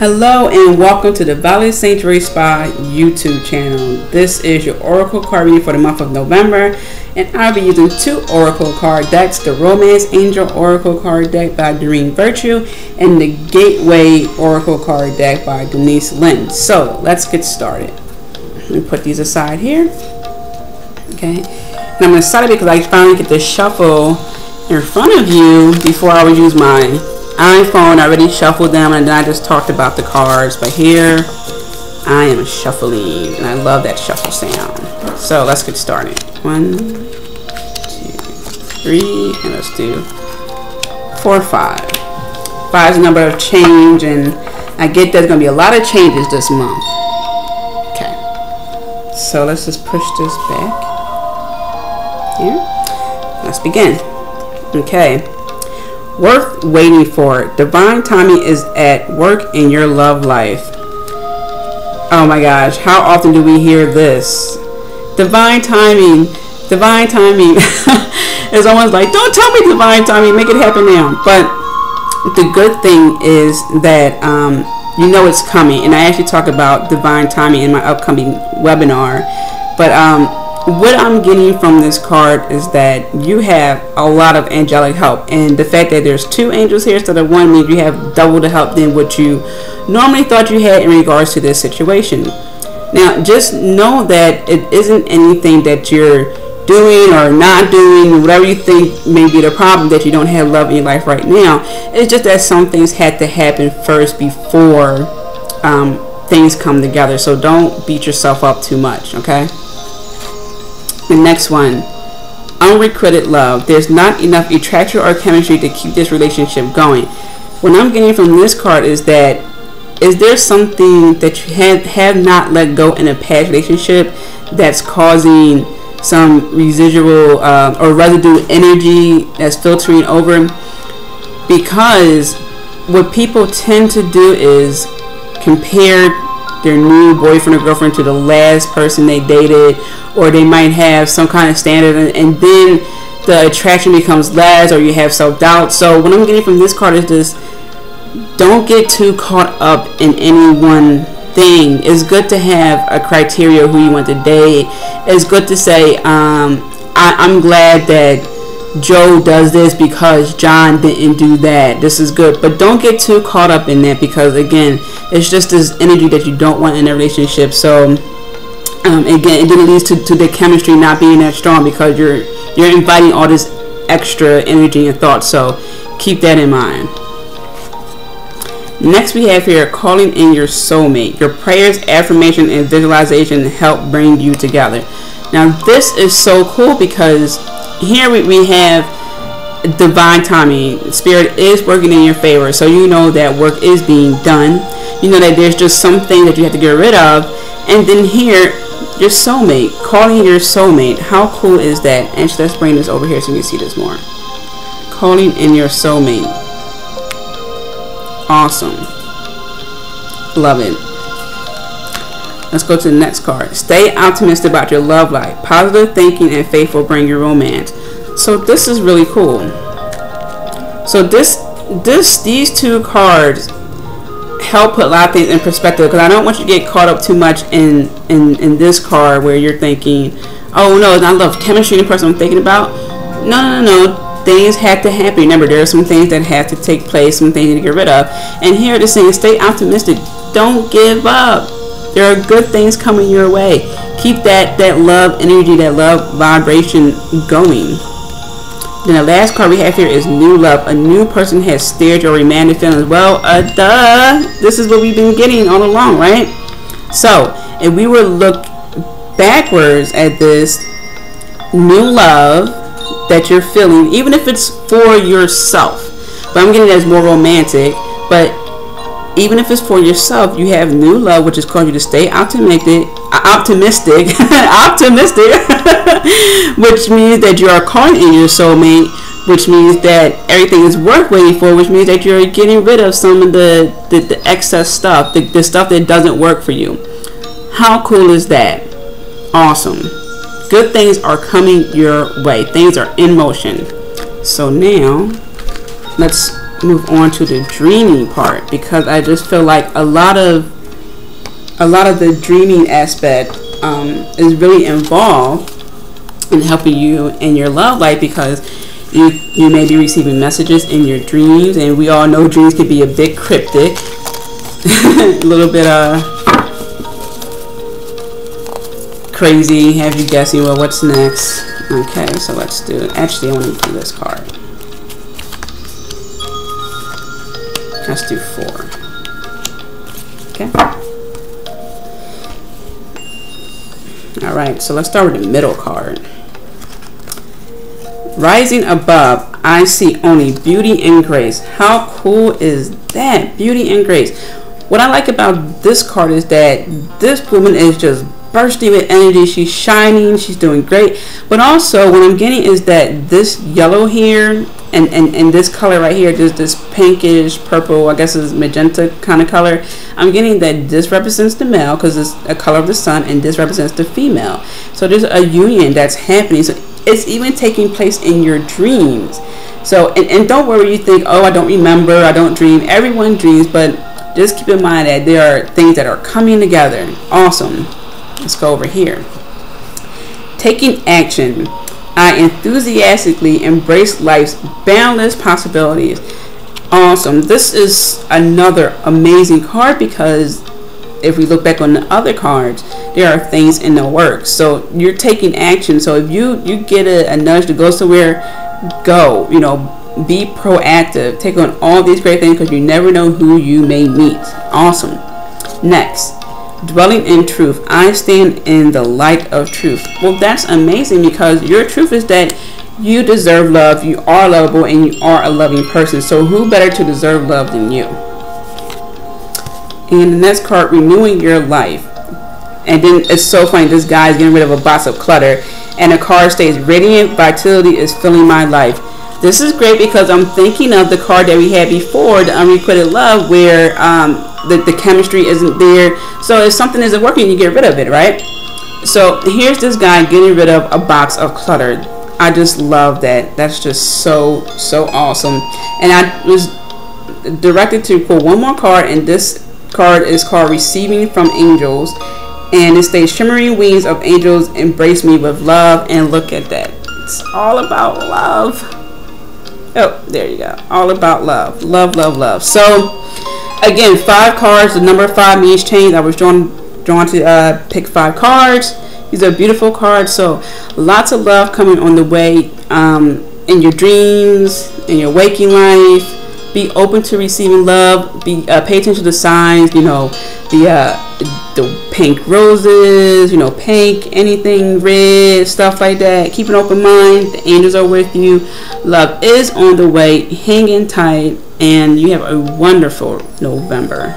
Hello and welcome to the Valley Sanctuary Spa YouTube channel. This is your Oracle card reading for the month of November, and I'll be using two Oracle card decks, the Romance Angel Oracle card deck by Doreen and the Gateway Oracle card deck by Denise Linn. So let's get started. Let me put these aside here. Okay, and I'm excited because I finally get to shuffle in front of you. Before I would use my iPhone, I already shuffled them and then I just talked about the cards, but here I am shuffling and I love that shuffle sound. So let's get started. 1, 2, 3, and let's do 4, 5. 5 is the number of change, and I get there's going to be a lot of changes this month. Okay, so let's just push this back here. Let's begin. Okay. Worth waiting for. Divine timing is at work in your love life. Oh my gosh, how often do we hear this? Divine timing. Divine timing. It's almost like, don't tell me divine timing, make it happen now. But the good thing is that you know it's coming, and I actually talk about divine timing in my upcoming webinar. But what I'm getting from this card is that you have a lot of angelic help, and the fact that there's 2 angels here instead of 1 means you have double the help than what you normally thought you had in regards to this situation. Now just know that it isn't anything that you're doing or not doing, whatever you think may be the problem, that you don't have love in your life right now. It's just that some things had to happen first before things come together. So don't beat yourself up too much, okay? The next one, unrequited love. There's not enough attraction or chemistry to keep this relationship going. What I'm getting from this card is that, is there something that you have not let go in a past relationship that's causing some residual or residue energy that's filtering over? Because what people tend to do is compare their new boyfriend or girlfriend to the last person they dated, or they might have some kind of standard, and then the attraction becomes less, or you have self-doubt. So what I'm getting from this card is this: don't get too caught up in any one thing. It's good to have a criteria who you want to date. It's good to say, I'm glad that Joe does this because John didn't do that. This is good. But don't get too caught up in that, because again, it's just this energy that you don't want in a relationship. So again, it then leads to the chemistry not being that strong, because you're inviting all this extra energy and thought. So keep that in mind. Next we have here, calling in your soulmate. Your prayers, affirmation, and visualization help bring you together. Now this is so cool, because here we have divine timing. Spirit is working in your favor, so you know that work is being done. You know that there's just something that you have to get rid of. And then here, your soulmate, calling your soulmate. How cool is that? And let's bring this over here so you can see this more. Calling in your soulmate. Awesome. Love it. Let's go to the next card. Stay optimistic about your love life. Positive thinking and faith will bring you romance. So this is really cool. So these 2 cards help put a lot of things in perspective, because I don't want you to get caught up too much in this card where you're thinking, oh no, it's not love, chemistry, the person I'm thinking about. No. Things have to happen. Remember, there are some things that have to take place, some things you need to get rid of. And here it is saying, stay optimistic. Don't give up. There are good things coming your way. Keep that love energy, that love vibration going. Then the last card we have here is new love. A new person has stirred your romantic feelings. Well, duh. This is what we've been getting all along, right? So if we were to look backwards at this new love that you're feeling, even if it's for yourself, but I'm getting it as more romantic, but even if it's for yourself, you have new love, which is causing you to stay optimistic, which means that you are calling in your soulmate, which means that everything is worth waiting for, which means that you're getting rid of some of the excess stuff, the stuff that doesn't work for you. How cool is that? Awesome. Good things are coming your way. Things are in motion. So now let's move on to the dreaming part, because I just feel like a lot of the dreaming aspect is really involved in helping you in your love life, because you may be receiving messages in your dreams, and we all know dreams can be a bit cryptic, a little bit crazy, have you guessing, well, what's next? Okay, so let's do it. Actually, I want to do this card. Let's do 4. Okay. All right, so let's start with the middle card. Rising above, I see only beauty and grace. How cool is that? Beauty and grace. What I like about this card is that this woman is just bursting with energy. She's shining, she's doing great. But also what I'm getting is that this yellow here and this color right here, this pinkish purple, I guess is magenta kind of color, I'm getting that this represents the male because it's a color of the sun, and this represents the female. So there's a union that's happening. So it's even taking place in your dreams. So and don't worry, you think, oh, I don't remember, I don't dream. Everyone dreams, but just keep in mind that there are things that are coming together. Awesome. Let's go over here. Taking action. I enthusiastically embrace life's boundless possibilities. Awesome. This is another amazing card, because if we look back on the other cards, there are things in the works. So you're taking action. So if you get a nudge to go somewhere, go. You know, be proactive. Take on all these great things, because you never know who you may meet. Awesome. Next. Dwelling in truth. I stand in the light of truth. Well, that's amazing, because your truth is that you deserve love, you are lovable, and you are a loving person. So who better to deserve love than you? And the next card, renewing your life. And then it's so funny, this guy is getting rid of a box of clutter, and the card states, radiant vitality is filling my life. This is great, because I'm thinking of the card that we had before, the unrequited love, where the chemistry isn't there. So if something isn't working, you get rid of it, right? So here's this guy getting rid of a box of clutter. I just love that. That's just so awesome. And I was directed to pull one more card, and this card is called Receiving from Angels, and it states, shimmering wings of angels embrace me with love. And look at that, it's all about love. Oh, there you go. All about love. Love, love, love. So again, 5 cards. The number 5 means change. I was drawn to pick 5 cards. These are beautiful cards. So lots of love coming on the way in your dreams, in your waking life. Be open to receiving love. Pay attention to the signs. You know, the pink roses. You know, pink, anything red, stuff like that. Keep an open mind. The angels are with you. Love is on the way. Hang in tight, and you have a wonderful November.